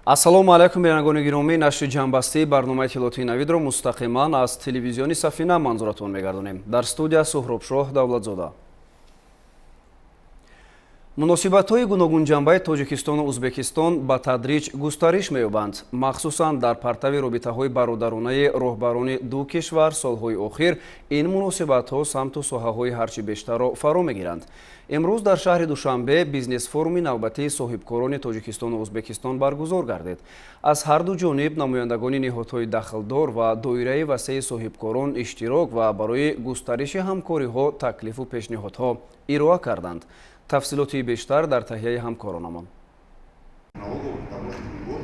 Ассалому алайкум бинандагони гиромӣ, нашри ҷанбастии барномаи тилотии навидро мустақиман аз телевизиони Сафина манзуратон мегардонем. Дар студия Суҳробшоҳ Давлатзода. муносибатҳои гуногун ҷанбаи Тоҷикистону Узбекистон ба тадриҷ густариш меёбанд. махсусан дар партави робитаҳои бародаронаи роҳбарони ду кишвар солҳои охир ин муносибатҳо самту соҳаҳои ҳарчи бештарро фаро мегиранд. имрӯз дар шаҳри Душанбе бизнес форуми навбатии соҳибкорони Тоҷикистону Узбекистон баргузор гардид. аз ҳарду ҷониб намояндагони ниҳодҳои дахлдор ва доираи васеи соҳибкорон иштирок ва барои густариши ҳамкориҳо таклифу пешниҳодҳо ироа карданд. тафсилоти бештар дар таҳияи ҳамкоронамон.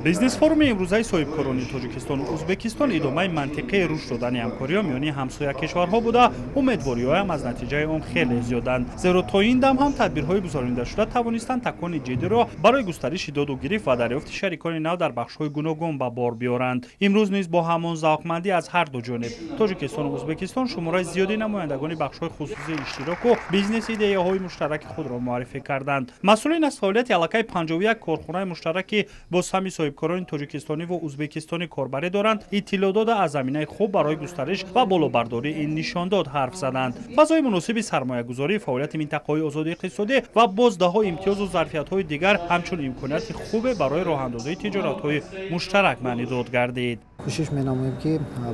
бизнес форуми имрӯзаи соҳибкорони Тоҷикистону Узбекистон идомаи мантиқаи рушд додани ҳамкориҳо миёни ҳамсоя кишварҳо буда, умедвориҳоям аз натиҷаи он хеле зиёданд. зеро то ин дам ҳам тадбирҳои гузаронидашуда тавонистанд такони ҷиддиро барои густариши доду гирифт ва дарёфти шарикони нав дар бахшҳои гуногун ба бор биёранд. имрӯз низ бо ҳамон завқмандӣ аз ҳарду ҷониб Тоҷикистону Узбекистон шумораи зиёди намояндагони бахшҳои хусусии иштироку бизнес идеяҳои муштараки худро муаррифӣ карданд. масъулин аз фаъолияти аллакай 51 корхонаи муштараки бо сами соҳибкорони тоҷикистонӣ ва ӯзбекистонӣ корбарӣ доранд, иттилоъ дода аз заминаи хуб барои густариш ва болобардории ин нишондод ҳарф заданд. фазои муносиби сармоягузорӣ, фаъолияти минтақаҳои озодии иқтисодӣ ва боз даҳҳои имтиёзу зарфиятҳои дигар ҳамчун имконияти хубе барои роҳандозии тиҷоратҳои муштарак маънӣ дод гардид. кӯшиш менамоем ки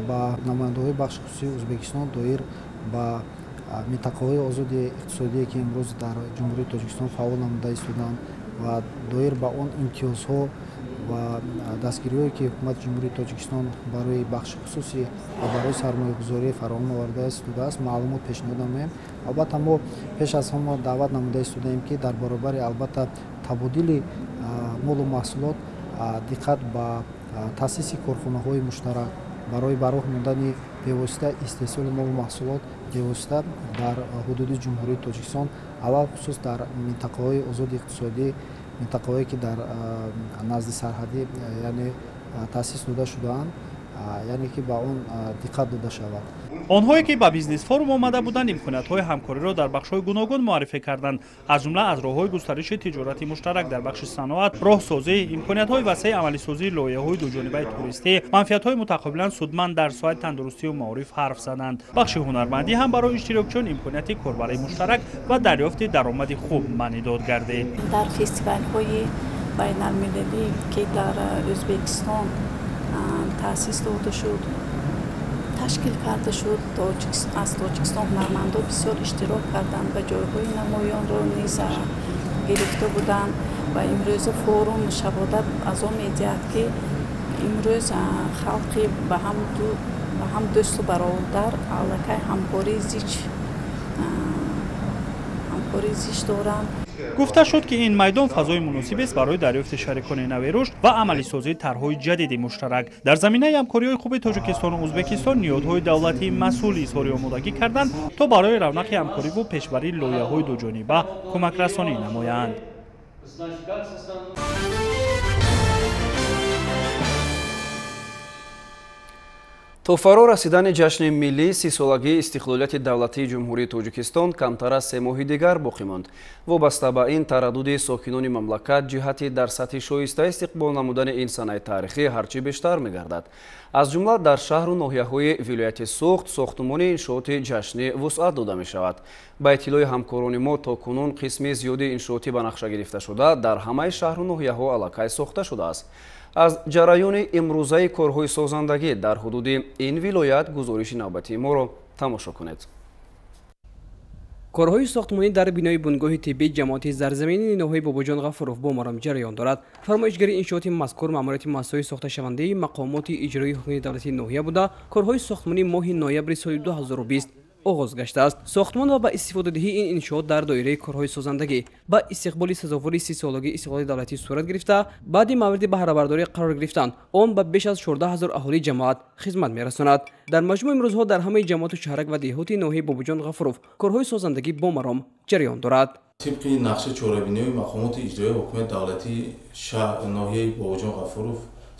ба намояндаҳои бахши хусусии Ӯзбекистон доир ба минтақаҳои озоди иқтисодие ки имрӯз дар ҷумҳурии Тоҷикистон фаъол намуда истоданд ва доир ба он имтиёзҳо ва дастгириҳое ки ҳукумати ҷумҳурии Тоҷикистон барои бахши хусусӣ ва барои сармоягузорӣ фароҳам оварда истодааст маълумот пешниҳод намоем. албатта мо пеш аз ҳама даъват намуда истодаем ки дар баробари албатта табодили молу маҳсулот диққат ба таъсиси корхонаҳои муштарак барои бароҳ мондани бевосита истеҳсоли молу маҳсулот бевосита дар ҳудуди ҷумҳурии Тоҷикистон, алал хусус дар минтақаҳои озоди иқтисодӣ, минтақаҳое ки дар назди сарҳадӣ яъне таъсис дода шудаанд, яъне ки ба он диққат дода шавад. онҳое ки ба бизнес форум омада буданд имкониятҳои ҳамкориро дар бахшҳои гуногун муаррифӣ карданд, аз ҷумла аз роҳҳои густариши тиҷорати муштарак дар бахши саноат, роҳсозӣ, имкониятҳои васеъи амалисозии лоиҳаҳои дуҷонибаи туристӣ, манфиатҳои мутақобилан судманд дар соҳаи тандурустию маориф ҳарф заданд. бахши ҳунармандӣ ҳам барои иштирокчиён имконияти корбарии муштарак ва дарёфти даромади хуб маънӣ дод гардид. дар фестивалҳои байналмилалӣ ки дар Ӯзбекистон таъсис дода шуд, ташкил карда шуд, аз Тоҷикистон ҳунармандон бисёр иштирок карданд ва ҷойҳои намоёнро низ гирифта буданд ва имрӯз форум шаводат аз он медиҳад ки имрӯз халқи ба ҳам дӯсту бародар аллакай ҳамкории зич доранд. гуфта шуд ки ин майдон фазои муносибест барои дарёфти шарикони нави рушд ва амалисозии тарҳҳои ҷадиди муштарак. дар заминаи ҳамкориҳои хуби Тоҷикистону Узбекистон ниҳодҳои давлатии масъули изҳори омодагӣ карданд то барои равнақи ҳамкориву пешбарии лоиҳаҳои дуҷониба кӯмакрасонӣ намоянд. то фаро расидани ҷашни миллии 30-солагии истиқлолияти давлатии ҷумҳурии Тоҷикистон камтар аз 3 моҳи дигар боқӣ монд. вобаста ба ин тараддуди сокинони мамлакат ҷиҳати дар сатҳи шоиста истиқбол намудани ин санаи таърихӣ ҳарчи бештар мегардад. аз ҷумла дар шаҳру ноҳияҳои вилояти Суғд сохтумони иншооти ҷашнӣ вусъат дода мешавад. ба иттилои ҳамкорони мо то кунун қисми зиёди иншооти ба нақша гирифташуда дар ҳамаи шаҳру ноҳияҳо аллакай сохта шудааст. аз ҷараёни имрӯзаи корҳои созандагӣ дар ҳудуди ин вилоят гузориши навбатии моро тамошо кунед. корҳои сохтмонӣ дар бинои бунгоҳи тиббӣ ҷамоати зарзамини ниноҳои бобоҷон ғафуров бо маром ҷараён дорад. фармоишгари иншооти мазкур маъмурияти муассисаҳои сохташавандаи мақомоти иҷроии ҳукумати давлатии ноҳия буда корҳои сохтмонӣ моҳи ноябри соли 2020 оғоз гаштааст. сохтмон ва ба истифодадиҳии ин иншоот дар доираи корҳои созандагӣ ба истиқболи сазовори 30-солагии истиқлоли давлатӣ сурат гирифта, баъди мавриди баҳрабардорӣ қарор гирифтан он ба беш аз 14 000 аҳолии ҷамоат хизмат мерасонад. дар маҷмӯъ имрӯзҳо дар ҳамаи ҷамоату шаҳрак ва деҳоти ноҳияи бобоҷон ғафуров корҳои созандагӣ бо маром ҷараён дорад. тибқи нақши чорабиниҳои мақомоти иҷроии ҳукумати давлатии ноҳияи бобоҷон ғафуров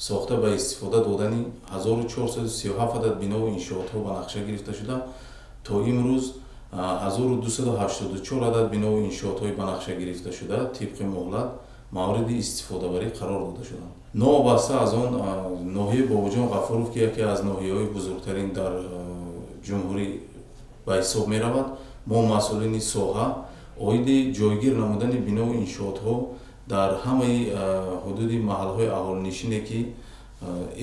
сохта ба истифода додани 1437 адад бинову иншоотҳо ба нақша гирифта шуда то имрӯз 1284 адад бинову иншоотҳои ба нақша гирифта шуда тибқи муҳлат мавриди истифодабарӣ қарор дода шуданд. новобаста аз он ноҳияи бобоҷон ғафуров ки яке аз ноҳияҳои бузургтарин дар ҷумҳурӣ ба ҳисоб меравад, мо масъулини соҳа оиди ҷойгир намудани биноу иншоотҳо дар ҳамаи ҳудуди маҳалҳои аҳолинишине ки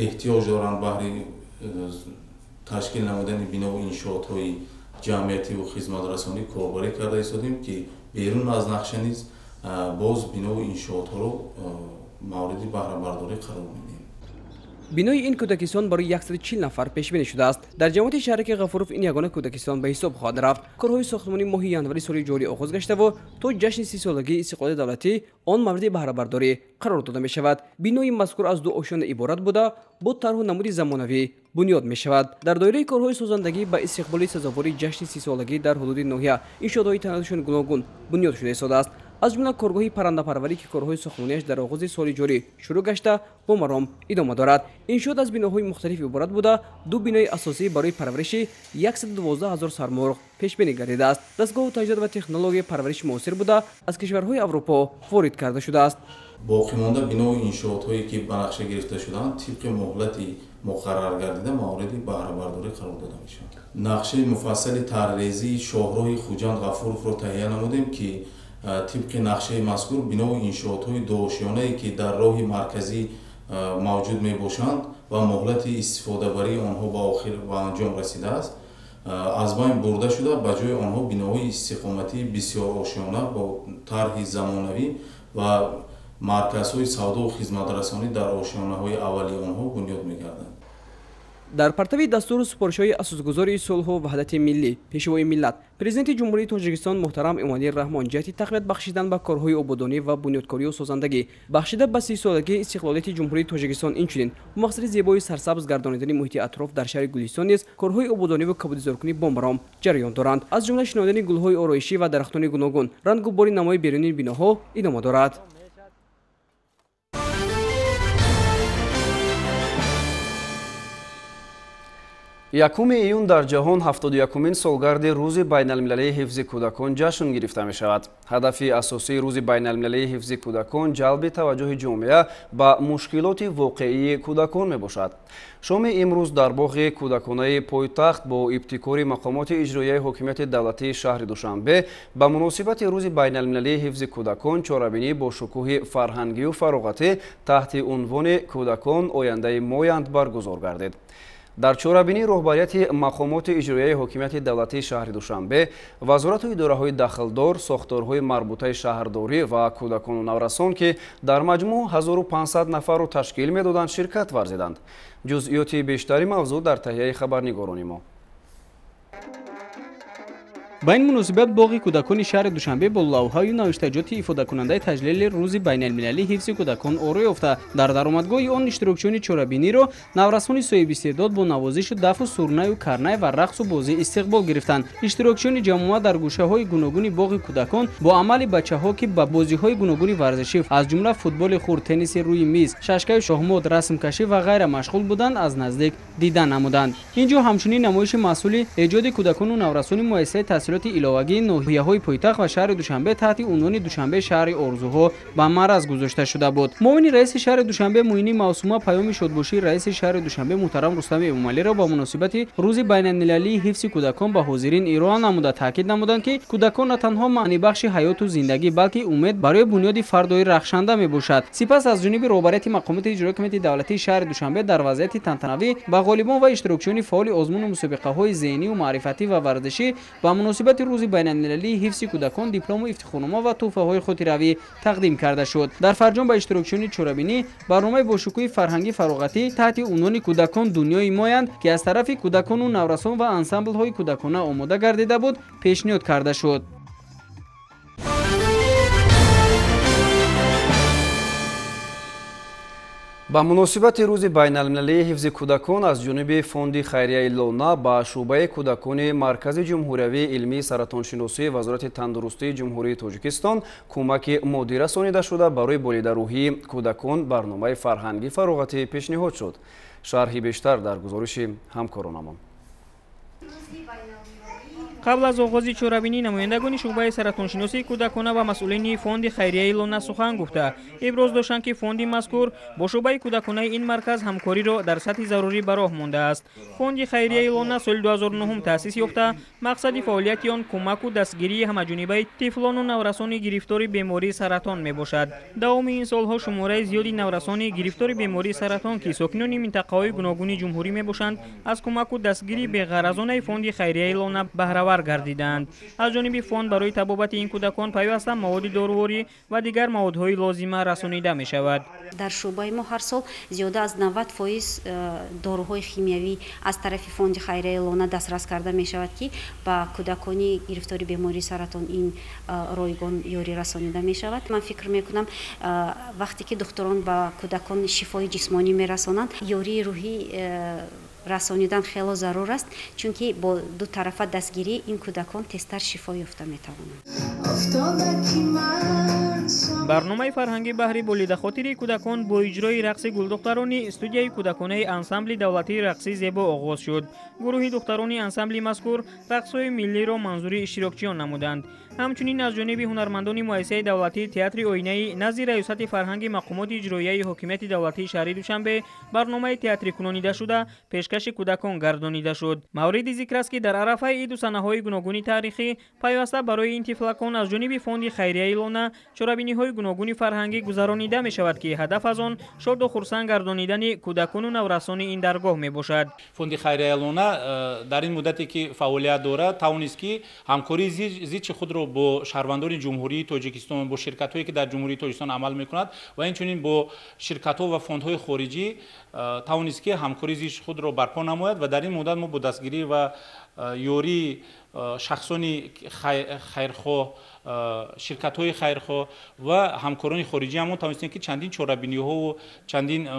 эҳтиёҷ доранд баҳри ташкил намудани биноу иншоотҳои ҷамъиятиву хизматрасонӣ корбарӣ карда истодем ки берун аз нақша низ боз биноу иншоотҳоро мавриди баҳрабардорӣ қарор медиҳем. бинои ин кудакистон барои 140 нафар пешбинӣ шудааст. дар ҷамоати шаҳраки ғафуров ин ягона кудакистон ба ҳисоб хоҳад рафт. корҳои сохтмонӣ моҳи январи соли ҷорӣ оғоз гаштаву то ҷашни 30-солагии истиқлоли давлатӣ он мавриди баҳрабардорӣ қарор дода мешавад. бинои мазкур аз ду ошёна иборат буда бо тарҳу намуди замонавӣ бунёд мешавад. дар доираи корҳои созандагӣ ба истиқболи сазовори ҷашни 30-солагӣ дар ҳудуди ноҳия иншоотҳои таназушон гуногун бунёд шуда истодааст. аз ҷумла коргоҳи паррандапарварӣ ки корҳои сохтмониаш дар оғози соли ҷорӣ шурӯъ гашта бо маром идома дорад. иншоот аз биноҳои мухталиф иборат буда ду бинои асосӣ барои парвариши 112 000 сарморғ пешбинӣ гардидааст. дастгоҳу таҷдид ва технологияи парвариши муосир буда аз кишварҳои аврупо ворид карда шудааст. боқимонда бинои иншоотҳое ки ба нақша гирифта шуданд тибқи муҳлати муқаррар гардида мавриди баҳрабардорӣ қарор дода мешавад. нақшаи муфассали тарҳрезии шоҳроҳи хуҷанд ғафуровро таҳия намудем ки тибқи нақшаи мазкур бинои иншоотҳои дуошёнае ки дар роҳи марказӣ мавҷуд мебошанд ва муҳлати истифодабарии онҳо ба охир ба анҷом расидааст аз байн бурда шуда ба ҷои онҳо биноҳои истиқоматии бисёр ошёна бо тарҳи замонавӣ ва марказҳои савдову хизматрасонӣ дар ошёнаҳои аввали онҳо бунёд мегарданд. дар партави дастуру супоришҳои асосгузори сулҳу ваҳдати миллӣ пешавои миллат президенти ҷумҳурии Тоҷикистон муҳтарам Эмомалӣ Раҳмон ҷиҳати тақвият бахшидан ба корҳои ободонӣ ва бунёдкорию созандагӣ бахшида ба 30-солагии истиқлолияти ҷумҳурии Тоҷикистон инчунин бо мақсади зебои сарсабз гардонидани муҳити атроф дар шаҳри Гулистон низ корҳои ободониву кабудизоркунӣ бо маром ҷараён доранд. аз ҷумла шинодани гулҳои ороишӣ ва дарахтони гуногун рангу бори намои берунии биноҳо идома дорад. 1 июн дар ҷаҳон 71-мин солгарди Рӯзи байналмилалии ҳифзи кудакон ҷашн гирифта мешавад. ҳадафи асосии Рӯзи байналмилалии ҳифзи кудакон ҷалби таваҷҷӯҳи ҷомеа ба мушкилоти воқеии кудакон мебошад. шоми имрӯз дар боғи кудаконаи пойтахт бо ибтикори мақомоти иҷроияи ҳокимияти давлатии шаҳри Душанбе ба муносибати Рӯзи байналмилалии ҳифзи кудакон чорабинӣ бо шукӯҳи фарҳангию фароғатӣ таҳти унвони кудакон ояндаи моянд баргузор гардид. дар чорабинӣ роҳбарияти мақомоти иҷроияи ҳокимияти давлатии шаҳри Душанбе, вазорату идораҳои дахлдор, сохторҳои марбутаи шаҳрдорӣ ва кӯдакону наврасон ки дар маҷмӯъ 1500 нафарро ташкил медоданд ширкат варзиданд. ҷузъиёти бештари мавзӯъ дар таҳияи хабарнигорони мо. ба ин муносибат боғи кӯдакони шаҳри Душанбе бо лавҳаю навиштаҷоти ифодакунандаи таҷлили рӯзи байналмилалии ҳифзи кӯдакон оро ёфта дар даромадгоҳи он иштирокчиёни чорабиниро наврасони соҳибистеъдод бо навозишу дафу сурнаю карнай ва рақсу бозӣ истиқбол гирифтанд. иштирокчиёни ҷамоа дар гӯшаҳои гуногуни боғи кӯдакон бо амали бачаҳо ки ба бозиҳои гуногуни варзишӣ аз ҷумла футболи хурд, тенниси рӯи миз, шашкаи шоҳмод, расмкашӣ ва ғайра машғул буданд аз наздик дидан намуданд. ин ҷо ҳамчунин намоиши масъули эҷоди кӯдакону наврасони муассисаи таҳсилоти иловагии ноҳияҳои пойтахт ва шаҳри Душанбе таҳти унвони Душанбе шаҳри орзуҳо ба мараз гузошта шуда буд. муовини раиси шаҳри Душанбе Муини Маъсума паёми шодбошии раиси шаҳри Душанбе муҳтарам Рустами Эмомалиро ба муносибати рӯзи байналмилалии ҳифзи кӯдакон ба ҳозирин ироа намуда таъкид намуданд ки кӯдакон на танҳо маънибахши ҳаёту зиндагӣ, балки умед барои бунёди фардои рахшанда мебошад. сипас аз ҷониби роҳбарияти мақомоти иҷроии ҳокимияти давлатии шаҳри Душанбе дар вазъияти тантанавӣ ба ғолибон ва иштирокчиёни фаъоли озмуну мусобиқаҳои зеҳнию маърифатӣ ва варзишӣ ба муносибати рӯзи байналмилалии ҳифзи кӯдакон диплому ифтихорнома ва тӯҳфаҳои хотиравӣ тақдим карда шуд. дар фарҷом ба иштирокчиёни чорабинӣ барномаи бошукӯҳи фарҳангӣ фароғатӣ таҳти унвони кӯдакон дунёи моянд ки аз тарафи кӯдакону наврасон ва ансамблҳои кӯдакона омода гардида буд пешниҳод карда шуд. ба муносибати рӯзи байналмилалии ҳифзи кӯдакон аз ҷониби фонди хайрияи лона ба шӯъбаи кӯдакони маркази ҷумҳуриявии илмии саратоншиносии вазорати тандурустии ҷумҳурии Тоҷикистон кӯмаки моддӣ расонида шуда барои болидарӯҳии кӯдакон барномаи фарҳангӣ фароғатӣ пешниҳод шуд. шарҳи бештар дар гузориши ҳамкоронамон. قبل از آغاز چورابینی نمایندگان شعبه سرطانشناسی کودکان و مسئولین فوند خیریه لونه سخن گفته ابراز داشتند که فوند مذکور با شعبه کودکان این مرکز همکاری را در سطح ضروری به راه مانده است. فوند خیریه لونه سال 2009 تأسیس یافته مقصد فعالیت آن کمک و دستگیری همه‌جانبه طفلان و نورسان گرفتار بیماری سرطان میباشد. دوام این سالها شماره زیادی نورسان گرفتار بیماری سرطان که ساکنان منطقه‌های گوناگون جمهوری میباشند از کمک و دستگیری به غرضانه فوند خیریه لونه بهره گردیدند. از جانب فوند برای طبابت این کودکان پیوسته مواد دارویی و دیگر موادهای لازمه رسانیده می شود. در شعبه ما هر سال زیاده از 90% داروهای شیمیایی از طرف فوند خیریه لونه دسترس کرده می شود که با کودکان گرفتار بیماری سرطان این رایگان یاری رسانیده می شود. من فکر می کنم وقتی که دکتران با کودکان شفای جسمانی می رسانند یاری روحی رسانیدن خیلی ضرور است چون که با دو طرف دستگیری این کودکان تستر شفا یافته می توانند. برنامه فرهنگی بهری بلید خاطری کودکان با اجرای رقص گلدخترانی استودیوی کودکانه انسامبل دولتی رقصی زیبا آغاز شد. گروه دخترانی انسامبل مذکور رقص‌های ملی را منظور اشتراکچیان نمودند. همچنین از جانب هنرمندان مؤسسه دولتی تئاتر آینه نزد ریاست فرهنگ مقامات اجرایی حکومت دولتی شهر دوشنبه برنامه تئاتر کنونیده شده پیشکش کودکان گردانیده شد. مورد ذکر است که در عرفه عید سنه‌های گوناگون تاریخی پیوسته برای این طفلکان از جانب فوند خیریه لونه چرابینی‌های گوناگون فرهنگی گذرانیده می شود که هدف از آن شاد و خرسند گردانیدن کودکان و نورسان این درگاه می باشد. فوند خیریه لونه در این مدتی که فعالیت دارد توانست که همکاری زیچ خود را با شهروندان جمهوری تاجیکستان با شرکت‌هایی که در جمهوری تاجیکستان عمل می‌کند و اینچنین با شرکت‌ها و فوندهای خارجی توانست که همکاری زیچ خود را برپا نماید و در این مدت ما با دستگیری و یوری شخصان خیرخواه شرکت‌های خیرخواه و همکاران خارجی همون توانستیم که چندین چاره‌بینی‌ها و چندین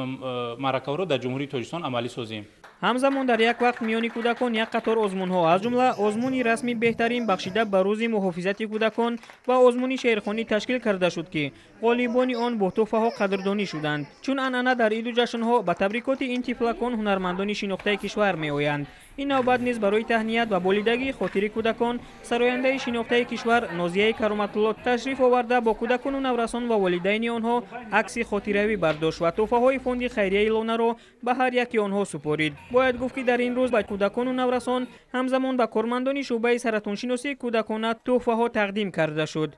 معرکه‌ها را در جمهوری تاجیکستان عملی سازیم. همزمان در یک وقت میان کودکان یک قطار آزمون‌ها از جمله آزمون رسمی بهترین بخشیده به روز محافظت کودکان و آزمون شعرخوانی تشکیل کرده شد که غالبان آن با تحفه‌ها قدردانی شدند. چون انانه در عید و جشن‌ها به تبریکات این طفلکان هنرمندان شناخته کشور می‌آیند. این نوبت نیز برای تهنیت و بولیدگی خاطر کودکان سراینده شناخته کشور نازیه کرامت‌الله تشریف آورده با کودکان و نورسان و والدین آنها عکس خاطره‌ای برداشت و تحفه‌های فوند خیریه لونه را به هر یکی آنها سپارید. باید گفت که در این روز به کودکان و نورسان همزمان به کارمندان شعبه سرطانشناسی کودکان تحفه‌ها تقدیم کرده شد.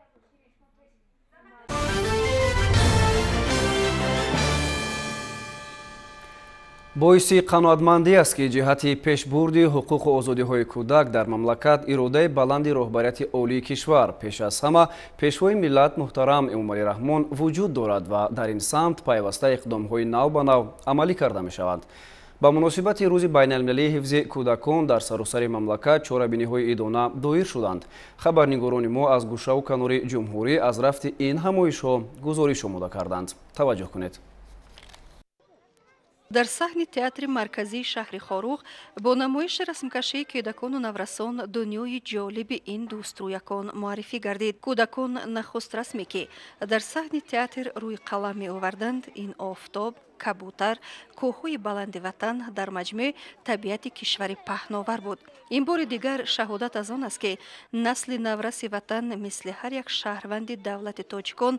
боиси қаноатмандӣ аст ки ҷиҳати пешбурди ҳуқуқу озодиҳои кӯдак дар мамлакат иродаи баланди роҳбарияти олии кишвар пеш аз ҳама пешвои миллат муҳтарам эмомалӣ раҳмон вуҷуд дорад ва дар ин самт пайваста иқдомҳои нав ба нав амалӣ карда мешаванд. ба муносибати рӯзи байналмилалии ҳифзи кӯдакон дар саросари мамлакат чорабиниҳои идона доир шуданд. хабарнигорони мо аз гӯшаву канори ҷумҳурӣ аз рафти ин ҳамоишҳо гузориш омода карданд. таваҷҷӯҳ кунед. дар саҳни театри марказии шаҳри хоруғ бо намоиши расмкашии кӯдакону наврасон дунёи ҷолиби ин дӯстрӯякон муаррифӣ гардид. кӯдакон нахуст расме ки дар саҳни театр рӯи қалам меоварданд ин офтоб, кабутар, кӯҳҳои баланди ватан дар маҷмӯъ табиати кишвари паҳновар буд. ин бори дигар шаҳодат аз он аст ки насли навраси ватан мисли ҳар як шаҳрванди давлати тоҷикон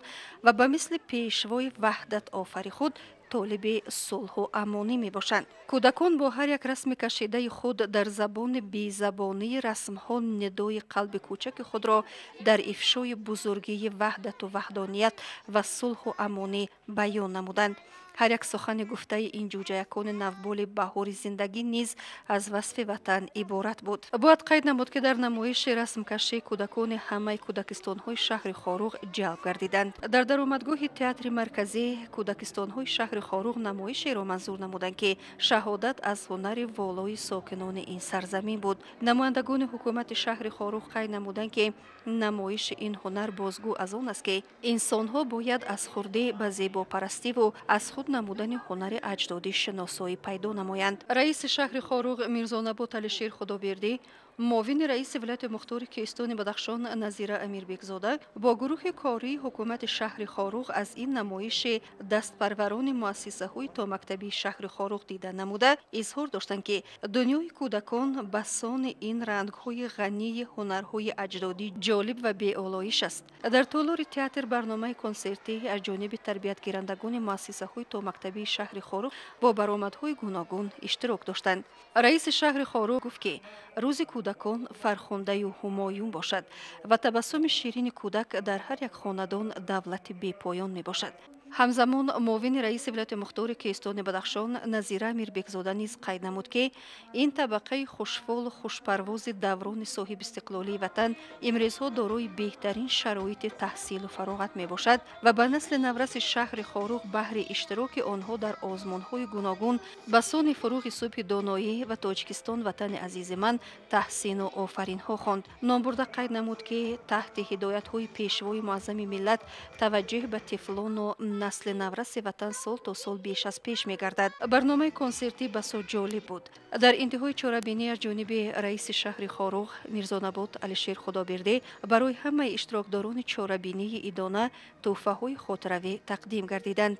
ва ба мисли пешвои ваҳдат офари худ طالب صلح و امانی می باشند. کودکان با هر یک رسم کشیده خود در زبان بی زبانی رسم ها ندای قلب کوچک خود را در افشای بزرگی وحدت و وحدانیت و صلح و امانی بیان نمودند. هر یک سخن گفته این جوجهکان نوبال بهار زندگی نیز از وصف وطن عبارت بود. باید قید نمود که در نمایش رسم کشی کودکان همه کودکستان های شهر خاروغ جلب گردیدند. در درآمدگاه تئاتر مرکزی کودکستان های شهر خاروغ نمایشی را منظور نمودند که شهادت از هنر والای ساکنان این سرزمین بود. نمایندگان حکومت شهر خاروغ قید نمودند که نمایش این هنر بازگو از آن است که انسان ها باید از خرده به زیباپرستی و از خود نمودن هنر اجدادی شناسایی پیدا نمایند. رئیس شهر خاروغ میرزا نبات علیشیر خدابردی معاون رئیس ولایت مختار کیستان بدخشان نظیره امیربکزاده با گروه کاری حکومت شهر خاروق از این نمایش دستپروران مؤسسه های تا مکتبی شهر خاروق دیده نموده اظهار داشتند که دنیای کودکان بسان این رنگ های غنی هنرهای اجدادی جالب و بی‌آلایش است. در تالار تئاتر برنامه کنسرتی از جانب تربیت گیرندگان مؤسسه های تا مکتبی شهر خاروق با برآمدهای گوناگون اشتراک داشتند. رئیس شهر خاروق گفت که روز کودکان فرخنده و همایون باشد و تبسم شیرین کودک در هر یک خاندان دولت بی پایان می باشد. همزمان معاون رئیس ولایت مختار کیستان بدخشان نظیره امیربکزاده نیز قید نمود که این طبقه خوشفال و خوشپرواز دوران صاحب استقلالی وطن امروزها دارای بهترین شرایط تحصیل و فراغت می باشد و به نسل نورس شهر خاروق بهر اشتراک آنها در آزمانهای گوناگون به سان فروغ صبح دانایی و تاجیکستان وطن عزیز من تحسین و آفرین ها خواند. نامبرده قید نمود که تحت هدایت های پیشوای معظم ملت توجه به طفلان و نسل نورس وطن سال تا سال بیش از پیش می گردد. برنامه کنسرتی بسیار جالب بود. در انتهای چاره‌بینی از جانب رئیس شهر خاروق میرزا نبات علیشیر خدابرده برای همه اشتراکداران چاره‌بینی ایدانه تحفه های خاطروی تقدیم گردیدند.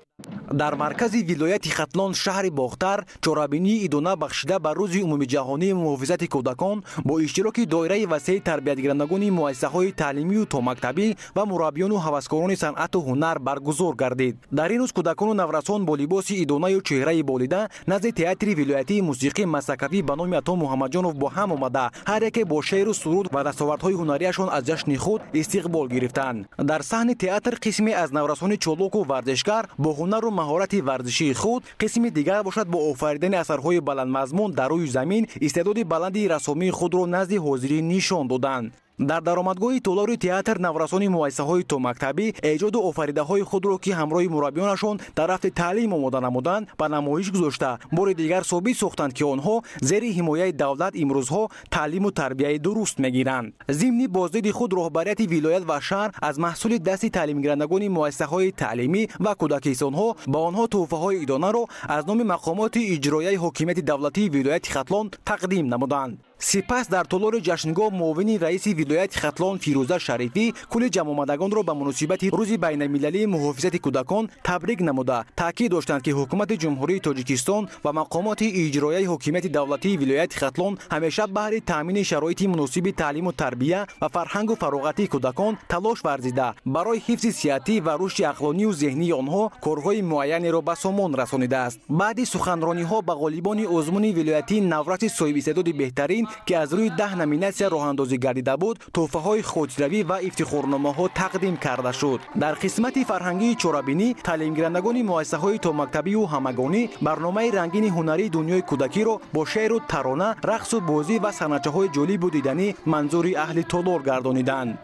در مرکز ولایت ختلان شهر باختر چاره‌بینی ایدانه بخشیده بر روز عمومی جهانی محافظت کودکان با اشتراک دایره وسیع تربیتگیرندگان مؤسسه‌های تعلیمی و تا مکتبی و مربیان و هوسکاران صنعت و هنر برگزار گردید. در این روز کودکان و نورسان با لباس ایدانه و چهره بالیده نزد تئاتر ولایتی موسیقی مسکوی به نام عطا محمدجانов با هم آمده هر یک با شعر و سرود و دستاوردهای هنریشان از جشن خود استقبال گرفتند. در صحن تئاتر قسمی از نورسان چالاک و ورزشکار با هنر و مهارت ورزشی خود، قسم دیگر باشد با آفریدن اثرهای بلند مضمون در روی زمین استعداد بلندی رسامی خود را نزد حاضرین نشان دادند. در درآمدگاه تالار تئاتر نورسان مؤسسه‌های تا مکتبی ایجاد و آفریده‌های خود را که همراه مربیانشان در رفت تعلیم آماده نمودند به نمایش گذاشته بار دیگر ثابت ساختند که آنها زیر حمایت دولت امروزها تعلیم و تربیت درست میگیرند. ضمن بازدید خود رهبریت ولایت و شهر از محصول دست تعلیم گیرندگان مؤسسه‌های تعلیمی و کودکستان‌ها با آنها تحفه‌های ایدانه را از نام مقامات اجرایی حکومت دولتی ولایت ختلان تقدیم نمودند. سپس در تالار جشنگاه معاون رئیس ولایت ختلان فیروزه شریفی کل جمع آمدگان را به مناسبت روز بین المللی محافظت کودکان تبریک نموده تاکید داشتند که حکومت جمهوری تاجیکستان و مقامات اجرایی حکومت دولتی ولایت ختلان همیشه بهر تامین شرایط مناسب تعلیم و تربیت و فرهنگ و فراغت کودکان تلاش ورزیده برای حفظ صحتی و رشد عقلانی و ذهنی آنها کارهای معینی را به سامان رسانیده است. بعد سخنرانی‌ها به غالبان آزمون ولایتی نورس صاحب استعداد بهترین که از روی 10 نامیناسیون راه اندازی گردیده بود تحفه‌های خاطروی و افتخارنامه‌ها تقدیم کرده شد. در قسمت فرهنگی چاره‌بینی تعلیم گیرندگان مؤسسه‌های تا مکتبی و همگانی برنامه رنگین هنری دنیای کودکی را با شعر و ترانه، رقص و بازی و صحنه‌های جالب و دیدنی منظور اهل تالار گردانیدند.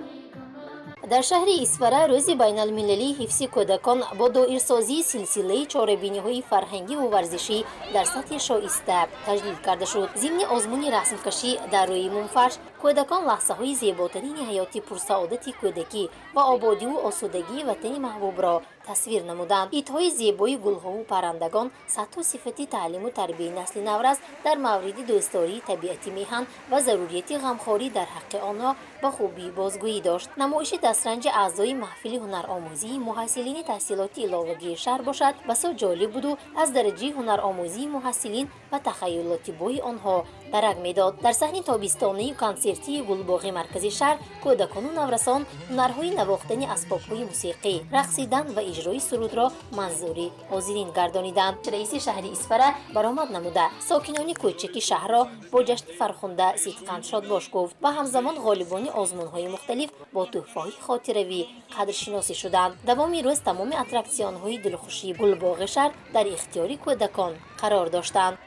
در شهر اسفره روز بین المللی حفظ کودکان با دایرسازی سلسله چاره‌بینی‌های فرهنگی و ورزشی در سطح شایسته تجلیل کرده شد. ضمن آزمون رسم‌کشی در روی منفرش کودکان لحظه‌های زیباترین حیاتی پرسعادت کودکی و آبادی و آسودگی وطن محبوب را تصویر نمودند. ایدهای زیبای گل‌ها و پرندگان سطح و صفت تعلیم و تربیت نسل نورس در مورد دوستداری طبیعت میهن و ضروریت غمخواری در حق آنها به خوبی بازگویی داشت. نمایش دسترنج اعضای محفل هنرآموزی محصلین تحصیلات علاوگی شهر باشد بسیار جالب بود و از درجه هنرآموزی محصلین و تخیلات بوی آنها درک میداد. در صحن تابستانی کنسرتی گلباغ مرکزی شهر کودکان و نورسان هنرهای نواختن اسباب‌های موسیقی، رقصیدن و اجرای سرود را منظوری حاضرین گردانیدند. رئیس شهر اسفره برآمد نموده ساکنان کوچک شهر را با جشن فرخنده صدقاً شاد باش گفت و همزمان غالبان آزمون‌های مختلف با تحفه‌های خاطروی قدرشناسی شدند. دوام روز تمام اتراکسیون‌های دلخوشی گلباغ شهر در اختیار کودکان قرار داشتند.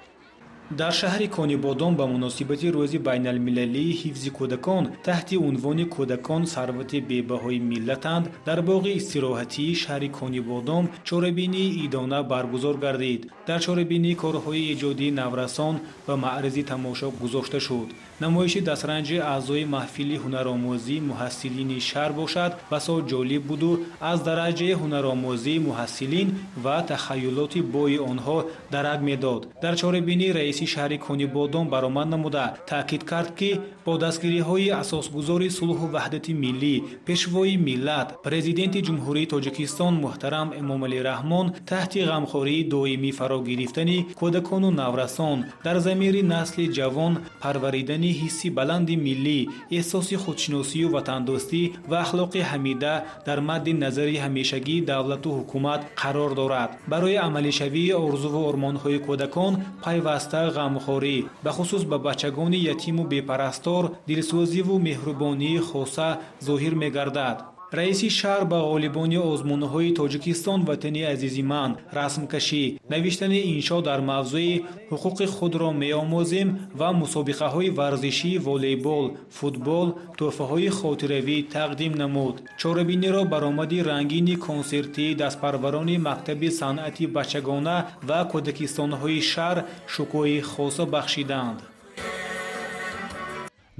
در شهر کانیبادان به مناسبت روز بین المللی حفظ کودکان تحت عنوان کودکان ثروت بی‌بهای ملتند در باغ استراحتی شهر کانیبادان چاره‌بینی ایدانه برگزار گردید. در چاره‌بینی کارهای ایجادی نورسان و معرض تماشا گذاشته شد. نمایش دسترنج اعضای محفل هنرآموزی محصلین شهر باشد بسیار جالب بود و از درجه هنرآموزی محصلین و تخیلات بوی آنها درک میداد. در چاره‌بینی رئیس شهر کونیبادان برآمد نموده تاکید کرد که با دستگیری‌های اساسگذار صلح و وحدت ملی پیشوای ملت پرزیدنت جمهوری تاجیکستان محترم امامعلی رحمان تحت غمخواری دائمی فرا گرفتن کودکان و نورسان در ضمیر نسل جوان پروریدن حسی بلند ملی، احساس خودشناسی و وطندوستی و اخلاق حمیده در مد نظر همیشگی دولت و حکومت قرار دارد. برای عملی شوی آرزو و آرمان‌های کودکان پیوسته غمخواری به خصوص به بچگان یتیم و بی‌پرستار دلسوزی و مهربانی خاصه ظاهر می‌گردد. رئیس شهر به غالبان آزمون‌های تاجیکستان وطنی عزیز من رسم کشی نوشتن انشا در موضوع حقوق خود را می‌آموزیم و مسابقه‌های ورزشی والیبال، فوتبال، تحفه‌های خاطره‌ای تقدیم نمود. چاره‌بینی را برآمد رنگین کنسرتی دستپروران مکتب صنعتی بچگانه و کودکستان‌های شهر شکوه خاص بخشیدند.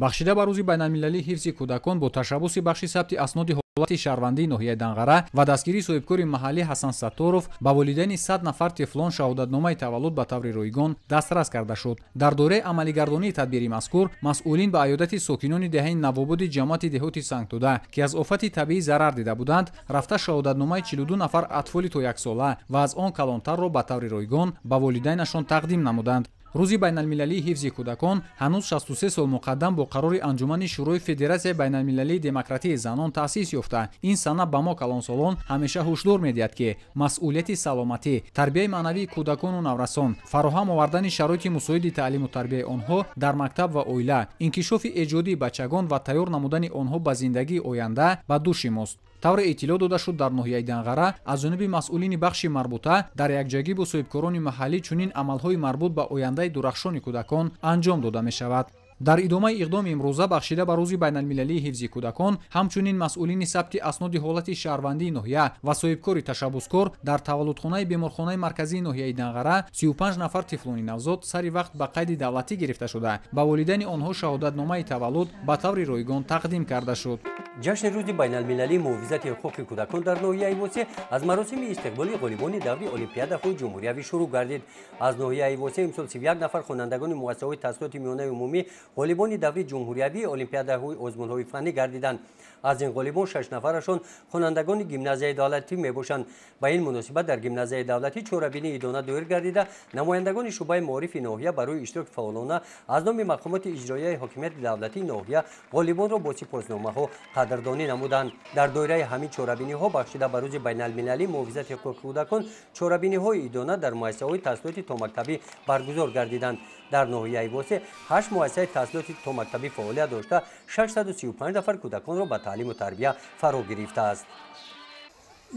бахшида ба рӯзи байналмилалии ҳифзи кӯдакон бо ташаббуси бахши сабти асноди ҳолати шаҳрвандии ноҳияи Данғара ва дастгирии соҳибкори маҳаллӣ Ҳасан Сатторов ба волидайни 100 нафар тефлон шаҳодатномаи таваллуд ба таври ройгон дастрас карда шуд. дар дораи амалигардонии тадбири мазкур масъулин ба аёдати сокинони деҳаи навобуди ҷамоати деҳоти Сангтуда ки аз офати табиӣ зарар дида буданд рафта шаҳодатномаи 42 нафар атфоли то яксола ва аз он калонтарро ба таври ройгон ба волидайнашон тақдим намуданд. рӯзи байналмилалии ҳифзи кӯдакон ҳанӯз 63 сол муқаддам бо қарори анҷумани шӯрои федератсияи байналмилалии демократии занон таъсис ёфта. ин сана ба мо калонсолон ҳамеша ҳушдор медиҳад ки масъулияти саломатӣ, тарбияи маънавии кӯдакону наврасон, фароҳам овардани шароити мусоиди таълиму тарбияи онҳо дар мактаб ва оила, инкишофи эҷодии бачагон ва тайёр намудани онҳо ба зиндагии оянда ба души мост. тавре иттилоъ дода шуд дар ноҳияи Данғара аз ҷониби масъулини бахши марбута дар якҷагӣ бо соҳибкорони маҳаллӣ чунин амалҳои марбут ба ояндаи дурахшони кӯдакон анҷом дода мешавад. дар идомаи иқдоми имрӯза бахшида ба рӯзи байналмилалии ҳифзи кӯдакон ҳамчунин масъулини сабти асноди ҳолати шаҳрвандии ноҳия ва соҳибкори ташаббускор дар таваллудхонаи беморхонаи марказии ноҳияи Данғара 35 нафар тифлони навзод сари вақт ба қайди давлатӣ гирифта шуда ба волидайни онҳо шаҳодатномаи таваллуд ба таври ройгон тақдим карда шуд. ҷашни рӯзи байналмилалии муҳофизати ҳуқуқи кӯдакон дар ноҳияи восеъ аз маросими истиқболи ғолибони даври олимпиадаҳои ҷумҳуриявӣ шурӯъ гардид. аз ноҳияи восеъ имсол 31 нафар хонандагони муассисаҳои таҳсилоти миёнаи умумӣ ғолибони даври ҷумҳуриявии олимпиадаҳои озмунҳои фаннӣ гардиданд. аз ин ғолибон 6 нафарашон хонандагони гимназияи давлатӣ мебошанд. ба ин муносибат дар гимназияи давлатӣ чорабинии идона доир гардида намояндагони шуъбаи маорифи ноҳия барои иштироки фаъолона аз номи мақомоти иҷроияи ҳокимияти давлатии ноҳия ғолибонро бо сипосномаҳо қадрдонӣ намуданд. дар доираи ҳамин чорабиниҳо бахшида ба рӯзи байналмилалии муҳофизати ҳуқуқи кӯдакон чорабиниҳои идона дар муассисаҳои таҳсилоти томактабӣ баргузор гардиданд. дар ноҳияи восеъ 8 муассисаи таҳсилоти томактабӣ фаъолият дошта 635 нафар кӯдаконро ба таълиму тарбия фаро гирифтааст.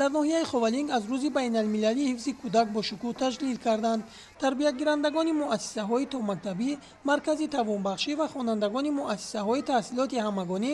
дар ноҳияи ховалинг аз рӯзи байналмилалии ҳифзи кӯдак бо шукӯҳ таҷлил карданд. тарбиятгирандагони муассисаҳои томактабӣ, маркази тавонбахшӣ ва хонандагони муассисаҳои таҳсилоти ҳамагонӣ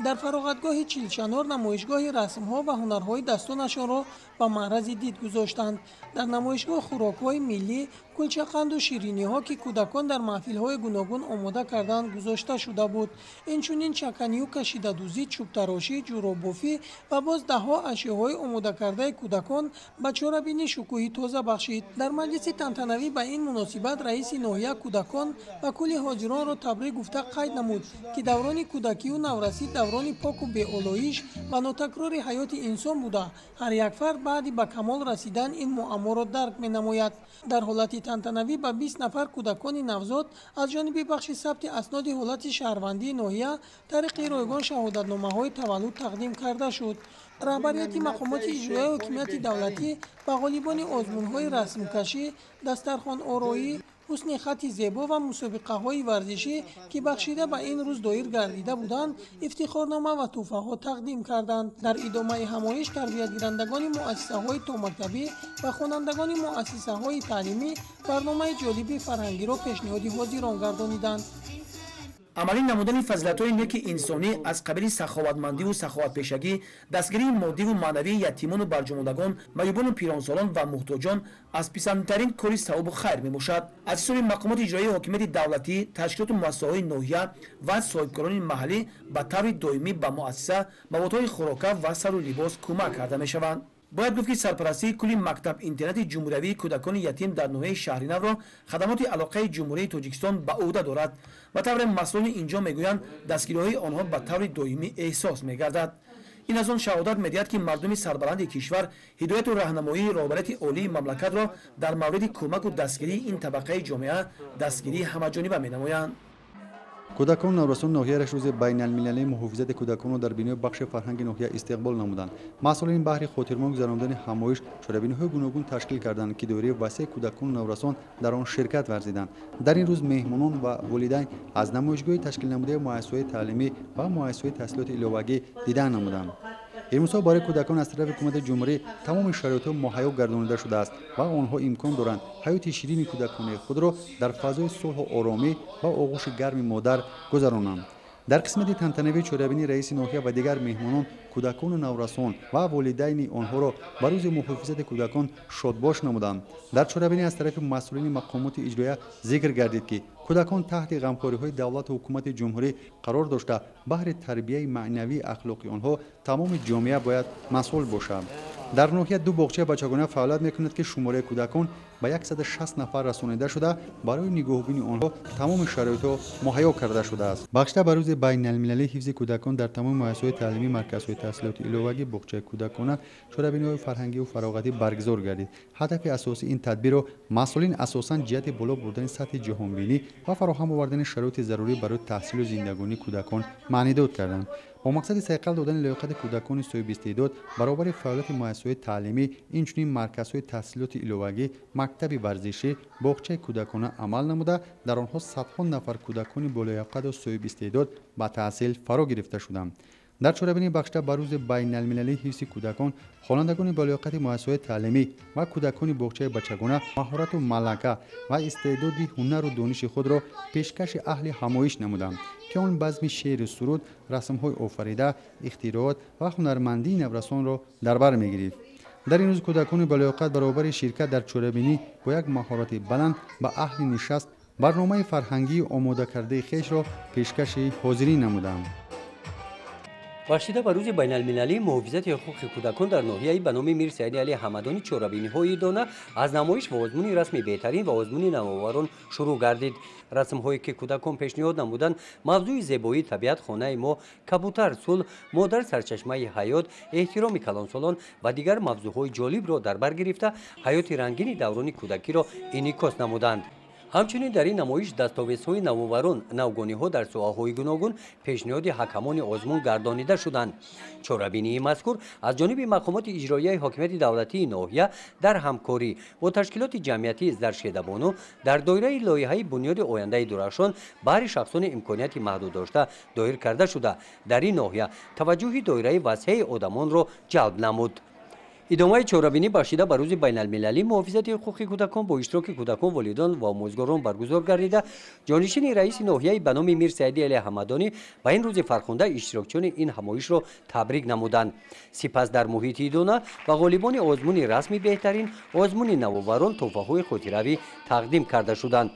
дар фароғатгоҳи чилчанор намоишгоҳи расмҳо ва ҳунарҳои дастонашонро ба маърази дид гузоштанд. дар намоишгоҳ хӯрокҳои миллӣ, кулчақанду шириниҳо ки кӯдакон дар маҳфилҳои гуногун омода карданд гузошта шуда буд. инчунин чаканию кашидадузӣ, чӯбтарошӣ, ҷуроббофӣ ва боз даҳҳо ашёҳои омодакардаи кӯдакон ба чорабинӣ шукӯҳи тоза бахшид. дар маҷлиси тантанавӣ ба ин муносибат раиси ноҳия кӯдакон ва кулли ҳозиронро табрик гуфта қайд намуд ки даврони кӯдакию наврасӣ даврони поку беолоиш ва нотакрори ҳаёти инсон буда ҳар як фард баъди ба камол расидан ин муамморо дарк менамояд. дар ҳолати тантанавӣ ба 20 нафар кӯдакони навзод аз ҷониби бахши сабти асноди ҳолати шаҳрвандии ноҳия тариқи ройгон шаҳодатномаҳои таваллуд тақдим карда шуд. раҳбарияти мақомоти иҷроияи ҳокимияти давлатӣ ба ғолибони озмунҳои расмкашӣ, дастархонороӣ, ҳусни хати зебо ва мусобиқаҳои варзишӣ ки бахшида ба ин рӯз доир гардида буданд, ифтихорнома ва тӯҳфаҳо тақдим карданд. дар идомаи ҳамоиш тарбиятгирандагони муассисаҳои томактабӣ ва хонандагони муассисаҳои таълимӣ барномаи ҷолиби фарҳангиро пешниҳоди ҳозирон гардониданд. عملی نمودن فضیلت‌های نیک انسانی از قبیل سخاوتمندی و سخاوتپیشگی، دستگیری مادی و معنوی یتیمان و برجاماندگان، معیوبان و پیرانسالان و محتاجان از پسندترین کاری ثواب و خیر میباشد. از سوی مقامات اجرایی حاکمیت دولتی، تشکیلات و مؤسسه‌های ناحیه و صاحبکاران محلی به طور دائمی به مؤسسه موادهای خوراکه و سر و لباس کمک کرده میشوند. باید گفت که سرپرستی کلی مکتب اینترنت جمهوری کودکان یتیم در ناحیه شهری نو را خدمات علاقه جمهوری تاجیکستان به عهده دارد و طور مسئولان اینجا میگویند دستگیری‌های آنها به طور دائمی احساس میگردد. این از آن شهادت می‌دهد که مردم سربلند کشور هدایت و راهنمایی رهبریت عالی مملکت را در مورد کمک و دستگیری این طبقه جامعه دستگیری همه‌جانبه می‌نمایند. کودکان نورسان ناحیه روز بین المللی محافظت کودکان را در بینی بخش فرهنگ ناحیه استقبال نمودند. مسئولین بحر خاطرمان گذراندن همایش چرابینی‌های گوناگون تشکیل کردند که دوره وسیع کودکان نورسان در آن شرکت ورزیدند. در این روز مهمانان و والدین از نمایشگاه تشکیل نموده مؤسسه‌های تعلیمی و مؤسسه‌های تحصیلات ایلوگی دیدن نمودند. این مسابقه برای کودکان از طرف حکومت جمهوری تمام شرایط مهیا گردانیده شده است و آنها امکان دارند حیات شیرین کودکان خود را در فضای صلح و آرامی و آغوش گرم مادر گذرانند. در قسمت تنتنوی چرابینی رئیس ناحیه و دیگر مهمانان کودکان و نورسان و والدین آنها را بر روز محافظت کودکان شادباش نمودند. در چرابینی از طرف مسئولین مقامات اجرایی ذکر گردید که کودکان تحت غمخوری‌های دولت و حکومت جمهوری قرار داشته بهر تربیت معنوی اخلاقی آنها تمام جامعه باید مسئول باشد. در ناحیه دو باغچه بچگانه فعالیت می‌کند که شماره کودکان به 160 نفر رسانیده شده برای نگاهبینی آنها تمام شرایط مهیا کرده شده است. بخشیده بر روز بین المللی حفظ کودکان در تمام مؤسسه‌های تعلیمی، مرکزهای تحصیلات ایلوگی، باغچه کودکانه، چرابینی‌های فرهنگی و فراغتی برگزار گردید. هدف اساسی این تدبیر را مسئولین اساساً جهت بالا بردن سطح جهانبینی و فراهم آوردن شرایط ضروری برای تحصیل و زندگانی کودکان معنی داد کردند. با مقصد صیقل دادن لیاقت کودکان صاحب استعداد برابر فعالیت مؤسسه‌های تعلیمی، اینچنین مرکزهای تحصیلات ایلوگی، مکتب ورزشی، باغچه کودکانه عمل نموده در آنها صدها نفر کودکان با لیاقت و صاحب استعداد به تحصیل فرا گرفته شدند. در چرابینی بخشیده بر روز بین المللی حفظ کودکان، خوانندگان با لیاقت مؤسسه‌های تعلیمی و کودکان باغچه بچگانه مهارت و ملکه و استعداد هنر و دانش خود را پیشکش اهل همایش نمودند که آن بزم شعر و سرود، رسم‌های آفریده، اختراعات و هنرمندی نورسان را در بر می‌گیرد. در این روز کودکان با لیاقت برابر شرکت در چرابینی با یک مهارت بلند به اهل نشست برنامه فرهنگی آماده کرده خویش را پیشکش حاضرین نمودند. بخشیده بر روز بین المللی محافظت حقوق کودکان در ناحیه به نام میر سعید علی حمدانی چرابینی‌های دانه از نمایش و آزمون رسمی بهترین و آزمون نوآوران شروع گردید. رسم‌هایی که کودکان پیشنهاد نمودند موضوع زیبایی طبیعت، خانه ما، کبوتر، صلح، مادر، سرچشمه حیات، احترام کلانسالان و دیگر موضوعهای جالب را در بر گرفته حیات رنگین دوران کودکی را انعکاس نمودند. همچنین در این نمایش دستاویزهای نوآوران، نوگانی‌ها در ساحه‌های گوناگون پیشنهاد حکمان آزمون گردانیده شدند. چرابینی مذکور از جانب مقامات اجرایی حاکمیت دولتی ناحیه در همکاری با تشکیلات جمعیتی زرشیده‌بانو در دایره لایحه بنیاد آینده درخشان برای شخصان امکانیت محدود داشته دایر کرده شده. در این ناحیه توجه دایره وسیع آدمان را جلب نمود. ادامه چرابینی بخشیده بر روز بین المللی محافظت حقوق کودکان با اشتراک کودکان، والدین و آموزگاران برگزار گردیده. جانشین رئیس ناحیه به نام میر سعید علی حمدانی به این روز فرخنده اشتراکچیان این همایش را تبریک نمودند. سپس در محیط ایدانه و غالبان آزمون رسمی بهترین آزمون نوآوران تحفه‌های خاطره‌ای تقدیم کرده شدند.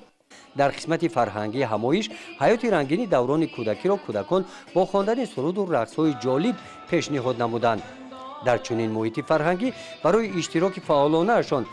در قسمت فرهنگی همایش حیات رنگین دوران کودکی را کودکان با خواندن سرود و رقص‌های جالب پیشنهاد نمودند. در چنین محیط فرهنگی برای اشتراک فعالانه اشان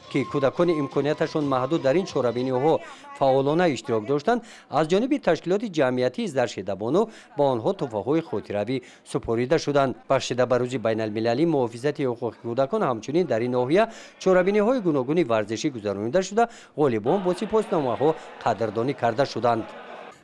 که کودکان امکانیتشان محدود در این چرابینی‌ها فعالانه اشتراک داشتند، از جانب تشکیلات جمعیتی زرشیده‌بانو با آنها تحفه‌های خاطره‌ای سپرده شدند. بخشیده بر روز بین المللی محافظت حقوق کودکان همچنین در این ناحیه چرابینی‌های گوناگون ورزشی گذرانیده شده، غالبان با سپاسنامه‌ها قدردانی کرده شدند.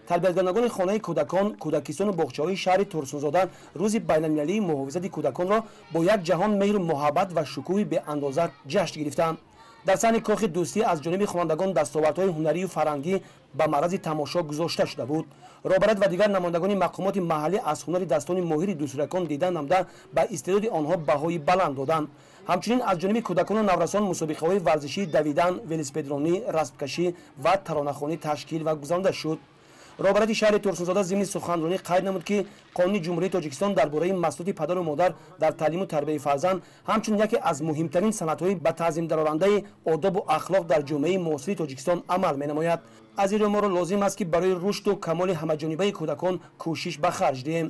تربیتگران خانه کودکان کودکستان و باغچه‌های شهر ترسونزاده روز بین‌المللی محافظت کودکان را با یک جهان مهر و محبت و شکوه به اندازه جشن گرفتند. در صحن کاخ دوستی از جانب خوانندگان دستاوردهای هنری و فرهنگی به معرض تماشا گذاشته شده بود. رهبران و دیگر نمایندگان مقامات محلی از هنر دستان ماهر دوستی‌کان دیدن نموده به استعداد آنها بهای بلند دادند. همچنین از جانب کودکان و نورسان مسابقه‌های ورزشی دویدن، ولسپدرانی، رسمکشی و ترانه‌خوانی تشکیل و گذرانده شد. роҳбарати шаҳри турсунзода зимни суханронӣ қайд намуд ки қонуни ҷумҳурии тоҷикистон дар бораи масъулияти падару модар дар таълиму тарбияи фарзанд ҳамчун яке аз муҳимтарин санадҳои ба таъзим дарорандаи одобу ахлоқ дар ҷомеаи муосири тоҷикистон амал менамояд. аз ин рӯ моро лозим аст ки барои рушду камоли ҳамаҷонибаи кӯдакон кӯшиш ба харҷ диҳем.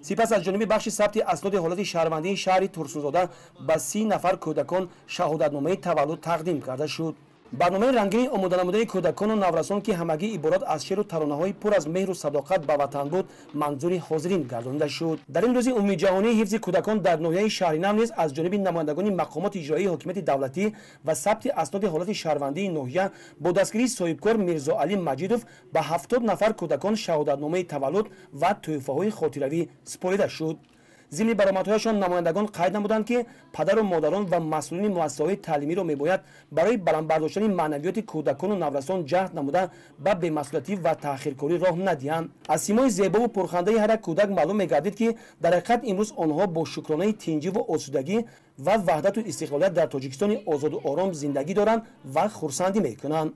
сипас аз ҷониби бахши сабти асноди ҳолати шаҳрвандии шаҳри турсунзода ба 30 нафар кӯдакон шаҳодатномаи таваллуд тақдим карда шуд. барномаи рангини омоданамудаи кӯдакону наврасон ки ҳамагӣ иборат аз шеъру таронаҳои пур аз меҳру садоқат ба ватан буд манзури ҳозирин гардонида шуд. дар ин рӯзи умумиҷаҳонии ҳифзи кӯдакон дар ноҳияи шаҳри нав низ аз ҷониби намояндагони мақомоти иҷроии ҳокимияти давлатӣ ва сабти асноди ҳолати шаҳрвандии ноҳия бо дастгирии соҳибкор мирзоалӣ маҷидов ба 70 нафар кӯдакон шаҳодатномаи таваллуд ва тӯҳфаҳои хотиравӣ супорида шуд. зимни баромадҳояшон намояндагон қайд намуданд ки падару модарон ва масъулини муассисаҳои таълимиро мебояд барои баландбардоштани маънавиёти кӯдакону наврасон ҷаҳд намуда ба бемасъулиятӣ ва таъхиркорӣ роҳ надиҳанд. аз симои зебову пурхандаи ҳар як кӯдак маълум мегардид ки дар ҳақиқат имрӯз онҳо бо шукронаи тинҷиву осудагӣ ва ваҳдату истиқлолият дар тоҷикистони озоду ором зиндагӣ доранд ва хурсандӣ мекунанд.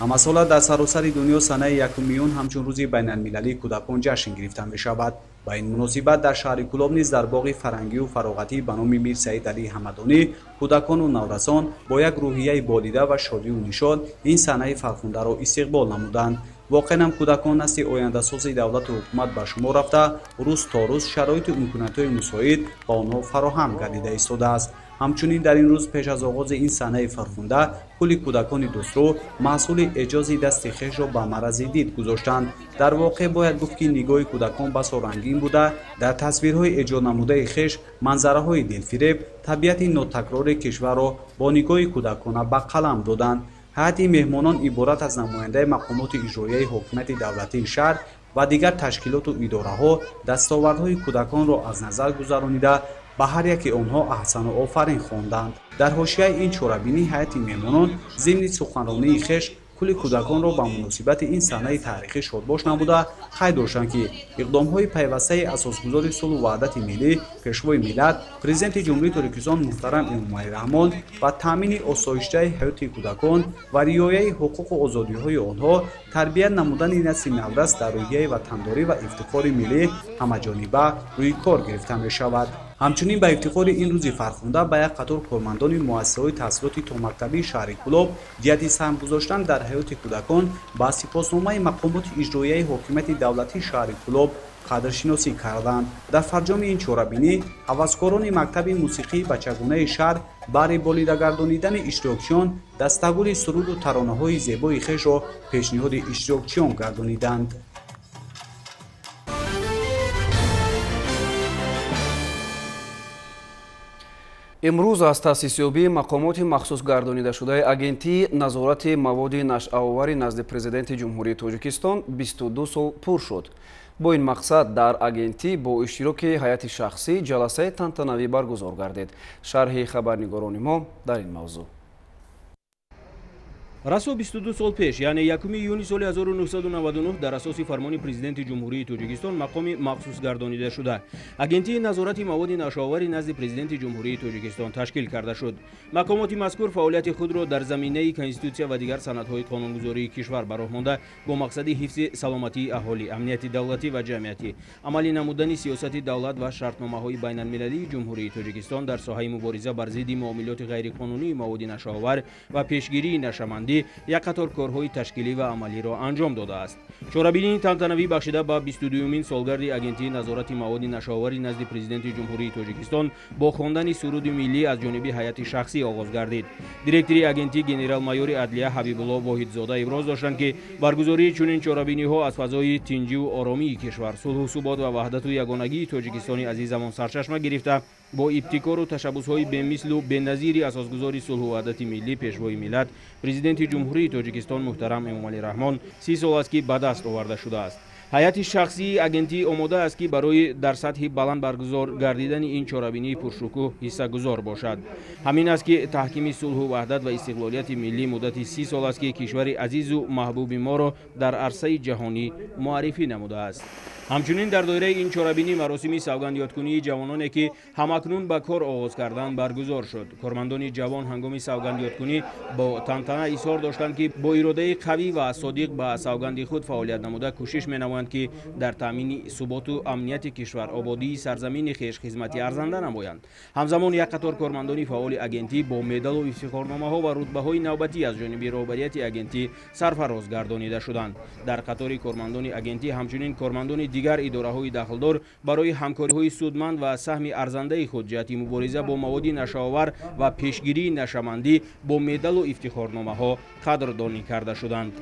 ҳамасола дар саросари дунё санаи 1 июн ҳамчун рӯзи байналмилалии кӯдакон ҷашн гирифта мешавад. ба ин муносибат дар шаҳри кӯлоб низ дар боғи фарҳангию фароғатӣ ба номи мир саид алии ҳамадонӣ кӯдакону наврасон бо як рӯҳияи болида ва шодию нишод ин санаи фархундаро истиқбол намуданд. воқеан кӯдакон насли ояндасози давлату ҳукумат ба шумор рафта рӯз то рӯз шароиту имкониятҳои мусоид ба онҳо фароҳам гардида истодааст. ҳамчунин дар ин рӯз пеш аз оғози ин санаи фархунда кулли кӯдакони дустрӯ маҳсули эҷози дасти хешро ба марази дид гузоштанд. дар воқеъ бояд гуфт ки нигоҳи кӯдакон басо рангин буда дар тасвирҳои эҷод намудаи хеш манзараҳои дилфиреб табиати нотакрори кишварро бо нигоҳи кӯдакона ба қалам доданд. ҳайати меҳмонон иборат аз намояндаи мақомоти иҷроияи ҳокимияти давлатии шаҳр ва дигар ташкилоту идораҳо дастовардҳои кӯдаконро аз назар гузаронида ба ҳар яки онҳо аҳсану офарин хонданд. дар ҳошияи ин чорабинӣ ҳайати меҳмонон зимни суханронии хеш кулли кӯдаконро ба муносибати ин саҳнаи таърихӣ шодбош намуда қайд доштанд ки иқдомҳои пайвастаи асосгузори сулҳу ваҳдати миллӣ пешвои миллат президенти ҷумҳурии Тоҷикистон муҳтарам Эмомалӣ Раҳмон ба таъмини осоиштаи ҳаёти кӯдакон ва риояи ҳуқуқу озодиҳои онҳо тарбият намудани насли наврас дар рӯҳияи ватандорӣ ва ифтихори миллӣ ҳамаҷониба рӯи кор гирифта мешавад. ҳамчунин ба ифтихори ин рӯзи фархунда ба як қатор кормандони муассисаҳои таҳсилоти томактабии шаҳри кӯлоб ҷиҳати саҳм гузоштан дар ҳаёти кӯдакон ба сипосномаи мақомоти иҷроияи ҳокимияти давлатии шаҳри кӯлоб қадршиносӣ карданд. дар фарҷоми ин чорабинӣ ҳаваскорони мактаби мусиқии бачагонаи шаҳр баҳри болидагардонидани иштирокчиён дастагули суруду таронаҳои зебои хешро пешниҳоди иштирокчиён гардониданд. имрӯз аз таъсисёбии мақомоти махсус гардонидашудаи агентии назорати маводи нашъаоварӣ назди президенти ҷумҳурии Тоҷикистон 22 сол пур шуд. бо ин мақсад дар агентӣ бо иштироки ҳайати шахсӣ ҷаласаи тантанавӣ баргузор гардид. шарҳи хабарнигорони мо дар ин мавзӯъ. расо 22 сол пеш, яъне 1 июни соли 1999 дар асоси фармони президенти ҷумҳурии Тоҷикистон мақоми махсус гардонида шуда агентии назорати маводи нашъаоварӣ назди президенти ҷумҳурии Тоҷикистон ташкил карда шуд. мақомоти мазкур фаъолияти худро дар заминаи конститутсия ва дигар санадҳои қонунгузории кишвар ба роҳ монда бо мақсади ҳифзи саломатии аҳолӣ, амнияти давлатӣ ва ҷамъиятӣ, амалӣ намудани сиёсати давлат ва шартномаҳои байналмилалии ҷумҳурии Тоҷикистон дар соҳаи мубориза бар зидди муомилоти ғайриқонунии маводи нашъаовар ва пешгирии нашамандӣ як қатор корҳои ташкилӣ ва амалиро анҷом додааст. чорабинии тантанавӣ бахшида ба 22-умин солгарди агентии назорати маводи нашъаоварӣ назди президенти ҷумҳурии Тоҷикистон бо хондани суруди миллӣ аз ҷониби ҳайати шахсӣ оғоз гардид. директори агентӣ генерал-майори адлия Ҳабибулло Воҳидзода иброз доштанд ки баргузории чунин чорабиниҳо аз фазои тинҷиву оромии кишвар, сулҳу субот ва ваҳдату ягонагии Тоҷикистони азизамон сарчашма гирифта бо ибтикору ташаббусҳои бемислу беназири асосгузори сулҳу ваҳдати миллӣ пешвои миллат президенти ҷумҳурии Тоҷикистон муҳтарам Эмомалӣ Раҳмон 30 сол аст ки ба даст оварда шудааст. ҳайати шахсии агентӣ омода аст ки барои дар сатҳи баланд баргузор гардидани ин чорабинии пуршукӯҳ ҳиссагузор бошад. ҳамин аст ки таҳкими сулҳу ваҳдат ва истиқлолияти миллӣ муддати 30 сол аст ки кишвари азизу маҳбуби моро дар арсаи ҷаҳонӣ муаррифӣ намудааст. ҳамчунин дар доираи ин чорабинӣ маросими савгандёткунии ҷавононе ки ҳамакнун ба кор оғоз карданд баргузор шуд. Кормандони ҷавон ҳангоми савгандёткунӣ бо тантана изҳор доштанд ки бо иродаи қавӣ ва содиқ ба савганди худ фаъолият намуда кӯшиш менамоянд ки дар таъмини суботу амнияти кишвар ободии сарзамини хеш хизмати арзанда намоянд. ҳамзамон як қатор кормандони фаъоли агентӣ бо медалу ифтихорномаҳо ва рутбаҳои навбатӣ аз ҷониби роҳбарияти агентӣ сарфароз гардонида шуданд. дар қатори кормандони агентӣ ҳамчунин кормандони дигар идораҳои дахлдор барои ҳамкориҳои судманд ва саҳми арзандаи худ ҷиҳати мубориза бо маводи нашаовар ва пешгирии нашамандӣ бо медалу ифтихорномаҳо қадрдонӣ карда шуданд.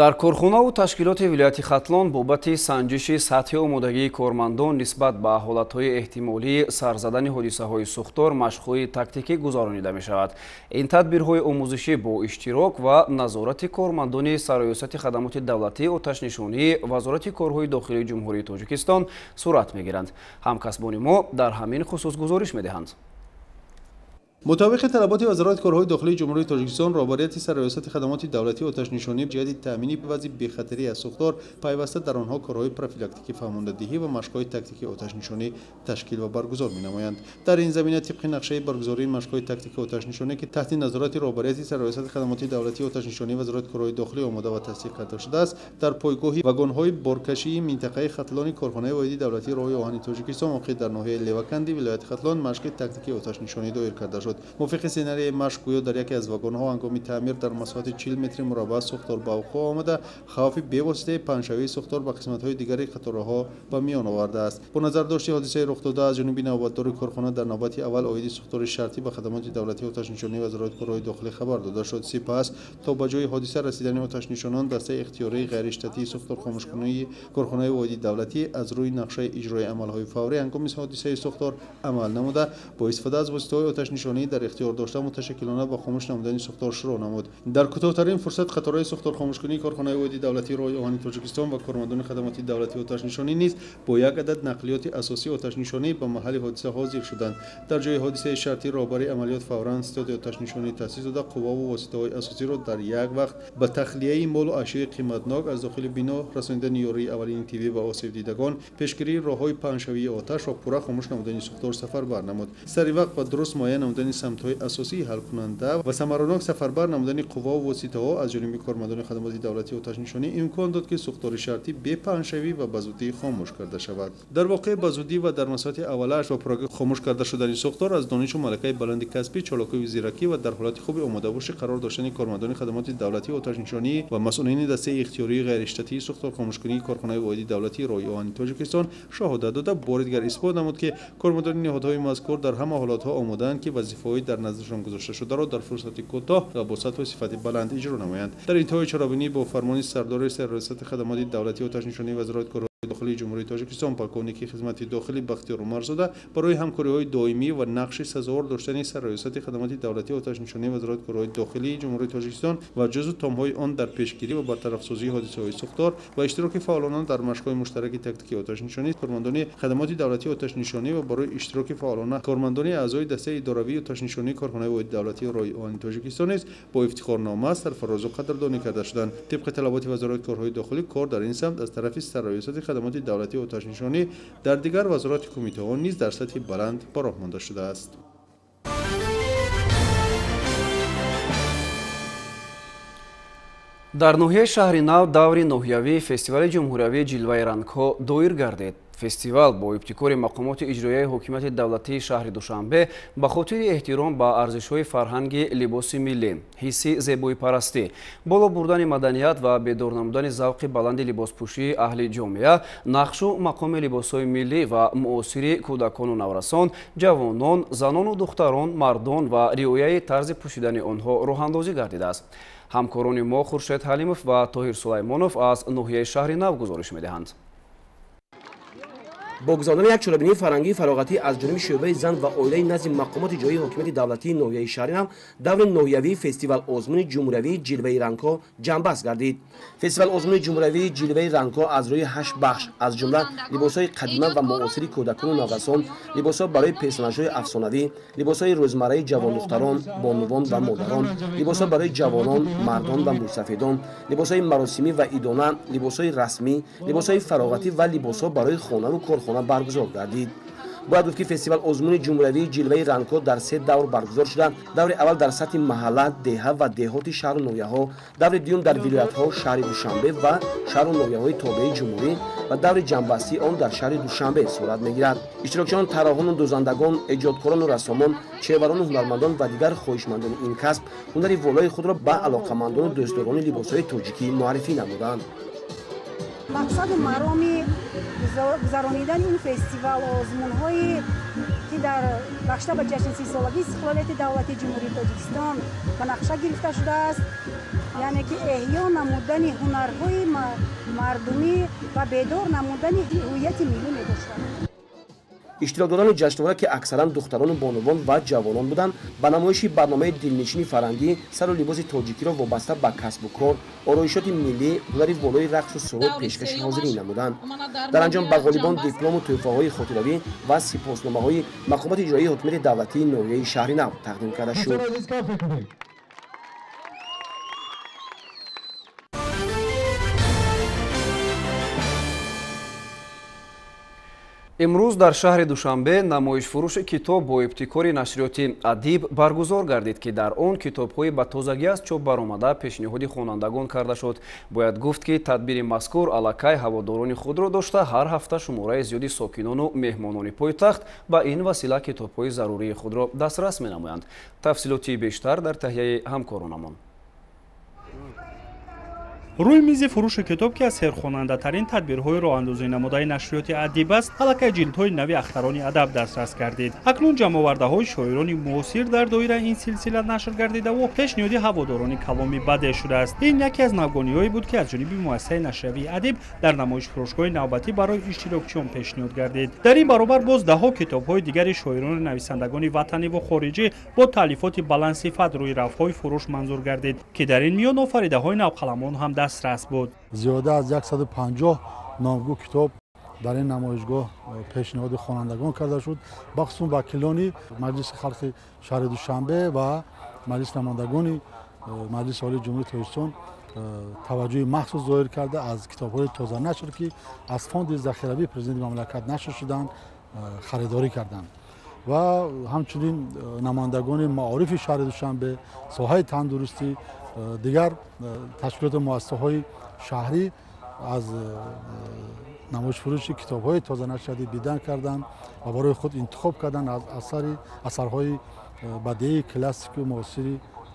дар корхонаву ташкилоти вилояти хатлон бобати санҷиши сатҳи омодагии кормандон нисбат ба ҳолатҳои эҳтимолии сарзадани ҳодисаҳои сӯхтор машқҳои тактикӣ гузаронида мешавад. ин тадбирҳои омӯзишӣ бо иштирок ва назорати кормандони сароёсати хадамоти давлатии оташнишонии вазорати корҳои дохилии ҷумҳурии Тоҷикистон сурат мегиранд. ҳамкасбони мо дар ҳамин хусус гузориш медиҳанд. مطابق طلبات وزارت کارهای داخلی جمهوری تاجیکستان، رهبریت سرایست خدمات دولتی آتش‌نشانی جهت تامین وضع بی‌خطری از سوختار پیوسته در آنها کارهای پروفیلاکتیکی فهماندهی و مشق‌های تاکتیکی آتش‌نشانی تشکیل و برگزار می‌نمایند. در این زمینه طبق نقشه برگزاری مشق‌های تاکتیکی آتش‌نشانی که تحت نظارت رهبریت سرایست خدمات دولتی آتش‌نشانی وزارت کارهای داخلی آماده و تصدیق کرده شده است، در پایگاه واگن‌های بارکشی منطقه خطلان کارخانه واحدی دولتی راه آهن تاجیکستان واقع در ناحیه لیوکندی ولایت خطلان مشق تاکتیکی آتش‌نشانی دایر کرده شد. موافق سناریوی مشق گویا در یکی از واگن‌ها هنگام تعمیر در مساحت 40 متر مربع سوختار به وقوع آمده، خوف به‌واسطه پنجشوی سوختار به قسمت‌های دیگری قطارها به میان آورده است. با نظر داشت حادثه رخ داده از جانب نوبتدار کارخانه در نوبت اول عاید سوختار شرطی به خدمات دولتی آتش‌نشانی وزارت کارهای داخلی خبر داده شد. سپس تا به جای حادثه رسیدن آتش‌نشانان دسته اختیاری غیر اشتراطی سوختار خاموش‌کننده کارخانه واحدی دولتی از روی نقشه اجرای عمل‌های فوری هنگام حادثه سوختار عمل نموده، با استفاده از وسایل آتش‌نشانی در اختیار داشته متشکلانه با خاموش نمودن سوختار شروع نمود. در کوتاه‌ترین فرصت قطارهای سوختار خاموش‌کننده کارخانه واحدی دولتی راه آهن تاجیکستان و کارمندان خدمات دولتی آتش‌نشانی نیز با یک عدد نقلیات اساسی آتش‌نشانی به محل حادثه حاضر شدند. در جای حادثه شرطی رهبری عملیات فوراً استاد آتش‌نشانی تأسیس داده قوا و واسطه‌های اساسی را در یک وقت به تخلیه مال و اشیاء قیمتناک از داخل بنا، رساندن نیروی اولین تیوی و آسیب دیدگان، پیشگیری راه‌های پنجشوی آتش و پورا خاموش نمودن سوختار سفر برنمود. سری وقت با درست معاینه نمودن سمت‌های اساسی حل کننده و ثمراناک سفربر نمودن قوا و واسطه‌ها از جانب کارمندان خدمات دولتی آتش‌نشانی امکان داد که سوختار شرطی به پنجشوی و بزودی خاموش کرده شود. در واقع بزودی و در مساحت اولش و پراگ خاموش کرده شدن سوختار از دانش و ملکه بلند کسبی، چالاکی و زیرکی و در حالت خوب آماده باش قرار داشتن کارمندان خدمات دولتی آتش‌نشانی و مسئولین دسته اختیاری غیر اشتراطی سوختار خاموش‌کننده کارخانه واحدی دولتی راه آهن تاجیکستان شهادت داده بار دیگر اثبات نمود که کارمندان نهادهای مذکور در همه حالت‌ها آماده‌اند که وظیفه‌های در نظرشان گذاشته شده را در فرصت کوتاه و با سطح و صفت بلند اجرا نمایند. در انتهای چرابینی با فرمان سردار سرایست خدمات دولتی آتش‌نشانی وزارت کارهای داخلی جمهوری تاجیکستان پالکونیکی خدمات داخلی بختیار عمرزاده برای همکاری‌های دائمی و نقش سزاوار داشتن سرایست خدمات دولتی آتش‌نشانی وزارت کارهای داخلی جمهوری تاجیکستان و جزو تام‌های آن در پیشگیری و برطرف‌سازی حادثه‌های سوختار و اشتراک فعالان در مشق‌های مشترک تاکتیکی آتش‌نشانی، کارمندان خدمات دولتی آتش‌نشانی و برای اشتراک فعالان کارمندان اعضای دسته اداروی آتش‌نشانی کارخانه واحد دولتی راه آهن تاجیکستان است با افتخارنامه سرفراز و قدردانی کرده شدند. طبق طلبات وزارت کارهای داخلی کار در این سمت از طرف سرایست خدمات دولتی آتش‌نشانی در دیگر وزارات کمیته‌ها نیز در سطح بلند به راه مانده شده است. дар ноҳияи шаҳри нав даври ноҳиявии фестивали ҷумҳуриявии ҷилваи рангҳо доир гардид. фестивал бо ибтикори мақомоти иҷроияи ҳокимияти давлатии шаҳри душанбе ба хотири эҳтиром ба арзишҳои фарҳанги либоси миллӣ, ҳисси зебоипарастӣ, боло бурдани маданият ва бедор намудани завқи баланди либоспӯшии аҳли ҷомеа, нақшу мақоми либосҳои миллӣ ва муосири кӯдакону наврасон, ҷавонон, занону духтарон, мардон ва риояи тарзи пӯшидани онҳо роҳандозӣ гардидааст. ҳамкорони мо Хуршед Ҳалимов ва Тоҳир Сулаймонов аз ноҳияи шаҳри нав гузориш медиҳанд. با گذاردن یک چرابینی فرهنگی فراغتی از جانب شعبه زن و اویله نزد مقامات اجرایی حاکمیت دولتی ناحیه شهری هم دور ناحیوی فستیوال آزمون جمهوری جلوه رنگ‌ها جنبش گردید. فستیوال آزمون جمهوری جلوه رنگ‌ها از روی 8 بخش از جمله لباس‌های قدیمی و معاصر کودکان و نوجوانان، لباس‌ها برای پرسوناژهای افسانه‌ای، لباس‌های روزمره جوان دختران، بانوان و مادران، لباس‌ها برای جوانان، مردان و موسفیدان، لباس‌های مراسمی و عیدانه، لباس‌های رسمی، لباس‌های فراغتی و لباس‌ها برای خانه و کارخانه برگزار گردید. باید گفت که فستیوال آزمون جمهوری جلوه رنگ‌ها در 3 دور برگزار شده. دور اول در سطح محله، دهه و دهات شهر و ناحیه‌ها، دور دوم در ولایت‌ها شهر دوشنبه و شهر و ناحیه‌های تابع جمهوری و دور جنبستی آن در شهر دوشنبه صورت می‌گیرد. اشتراکچیان، طراحان و دوزندگان، ایجادکاران و رسامان، چهره‌وران و هنرمندان و دیگر خواهشمندان این کسب هنر والای خود را به علاقه‌مندان و دوستداران لباس‌های تاجیکی معرفی نمودند. مقصد مرامی گذرانیدن این فستیوال آزمون‌هایی که در بخشیده به جشن 30 سالگی استقلالیت دولتی جمهوری تاجیکستان به نقشه گرفته شده است، یعنی که احیا نمودن هنرهای مردمی و بیدار نمودن هویت ملی می‌باشد. اشتراک دادن جشنواره که اکثرا دختران و بانوان و جوانان بودند به نمایش برنامه دلنشین فرهنگی سر و لباس تاجیکی را وابسته به کسب و کار، آرایشات ملی، هنر والای رقص و سرود پیشکش حاضرین نمودند. در انجام به غالبان دیپلم و تحفه‌های خاطره‌ای و سپاسنامه‌های مقامات اجرایی حاکمیت دولتی ناحیه شهری نو تقدیم کرده شد. امروز در شهر دوشنبه نمایش فروش کتاب با ابتکار نشریاتی ادیب برگزار گردید که در آن کتاب‌های با تازگی از چاپ برآمده پیشنهاد خوانندگان کرده شد. باید گفت که تدبیر مذکور علاقه هواداران خود را داشته هر هفته شماره زیادی ساکنان و مهمانان پایتخت با این وسیله کتاب‌های ضروری خود را دسترس می‌نمایند. تفصیلاتی بیشتر در تهیه همکارانمان. روی میز فروش کتاب که از سرخواننده‌ترین تدبیرهای راه‌اندازی نموده نشریات ادیب است، علاقه جلدهای نوی اختران ادب دسترس گردید. اکنون جمع‌آورده‌های شاعران معاصر در دایره این سلسله نشر گردیده و پیشنهاد هواداران کلامی بده شده است. این یکی از نوگانی‌هایی بود که از جانب مؤسسه نشریه ادیب در نمایش فروشگاه نوبتی برای اشتراکچیان پیشنهاد گردید. در این برابر باز ده‌ها کتاب‌های دیگر شاعران نویسندگان وطنی و خارجی با تالیفات بلند صفت روی رف‌های فروش منظور گردید که در این میان آفریده‌های نوقلمان هم دسترس بود. زیاده از 150 نامگو کتاب در این نمایشگاه پیشنهاد خوانندگان کرده شد. بخصوص با کلانی مجلس خلق شهر دوشنبه و مجلس نمایندگان مجلس عالی جمهوری تاجیکستان توجه مخصوص ظاهر کرده از کتاب‌های تازه نشر که از فاند ذخیروی پرزیدنت مملکت نشر شدند خریداری کردند و همچنین نمایندگان معارف شهر دوشنبه، ساحه تندرستی، دیگر تشکیلات مؤسسه‌های شهری از نمایش فروش کتاب‌های تازه نشده دیدن کردند و برای خود انتخاب کردند از اثرهای بدیعی کلاسیک و معاصر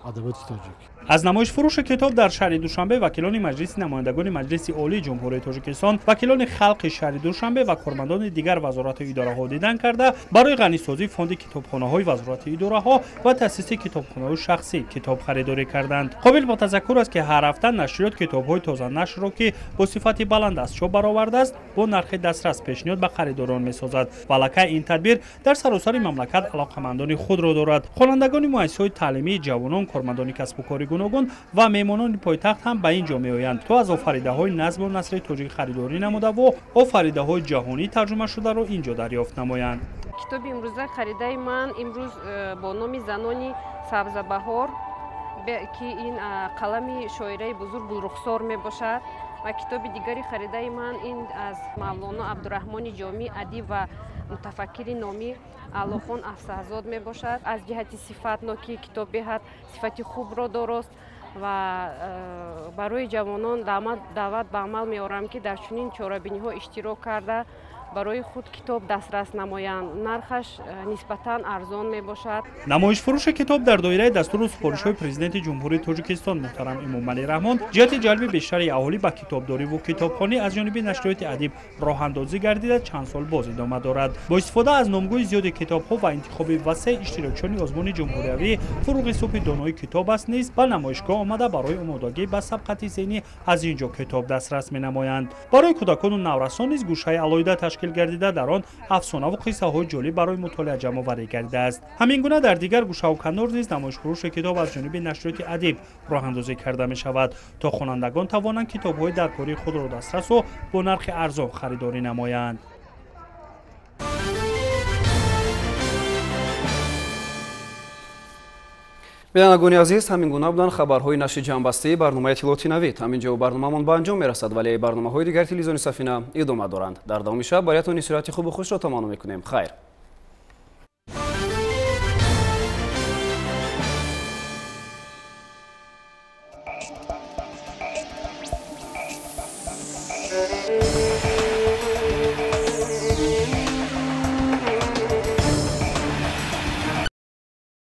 ادبیات تاجیک. از نمایش فروش کتاب در شهر دوشنبه وکیلان مجلس نمایندگان مجلس عالی جمهوری تاجیکستان، وکیلان خلق شهر دوشنبه و کارمندان دیگر وزارت اداره‌ها دیدن کرده برای غنیسازی فاند کتابخانه‌های وزارت اداره‌ها و تأسیس کتابخانه‌های شخصی کتاب خریداری کردند. قابل با تذکر است که هر هفته نشریات کتاب‌های تازه نشر را که با صفت بلند از چاپ برآورده است با نرخ دسترس پیشنهاد به خریداران می‌سازد. ولکه این تدبیر در سراسر مملکت علاقه‌مندان خود را دارد. خوانندگان مؤسسه‌های تعلیمی، جوانان، کارمندان کسب و کار گوناگون و مهمانان پایتخت هم به اینجا میآیند تا از آفریده‌های نظم و نثر تاجیک خریداری نموده و آفریده‌های جهانی ترجمه شده را اینجا دریافت نمایند. کتاب امروزه خریده من امروز با نام زنانی سبزبهار که این قلم شاعره بزرگ رخسار می باشد و کتاب دیگری خریده من این از مولانا عبدالرحمن جامی ادیب و متفکر نامی علاخان افسرزاد می باشد. از جهت صفتناکی کتاب بهت صفت خوب را درست و برای جوانان دعوت به عمل می آورم که در چنین چاره‌بینی ها اشتراک کرده برای خود کتاب دسترس نمایند. نرخش نسبتاً ارزان می باشد. نمایش فروش کتاب در دایره دستور و سفارش‌های پرزیدنت جمهوری تاجیکستان محترم امامعلی رحمان جهت جلب بیشتر اهالی به کتابداری و کتابخوانی از جانب نشریات ادیب راه اندازی گردیده چند سال باز ادامه دارد. با استفاده از نامگوی زیاد کتاب‌ها و انتخاب وسیع اشتراکچیان آزمون جمهوری فروغ صبح دانای کتاب است نیز به نمایشگاه آمده برای آمادگی به سبقت ذهنی از اینجا کتاب دسترس می نمایند. برای کودکان و نورسان نیز گوشه علایده ташкил гардида дар он афсонаву қиссаҳои ҷолиб барои мутолиа ҷамъоварӣ гардида аст. ҳамин гуна дар дигар гӯшаву канор низ намоишфурӯши китоб аз ҷониби нашриёти адиб роҳандозӣ карда мешавад то хонандагон тавонанд китобҳои даркории худро дастрасу бо нархи арзон харидорӣ намоянд. бинандагони азиз, ҳамин гуна буданд хабарҳои нашри ҷамъбастаи барномаи иттилооти навид. ҳамин ҷо барномаамон ба анҷом мерасад, вале барномаҳои дигари телевизиони Сафина идома доранд. дар давоми шаб бароятон исроати хубу хушро таманно мекунем. хайр.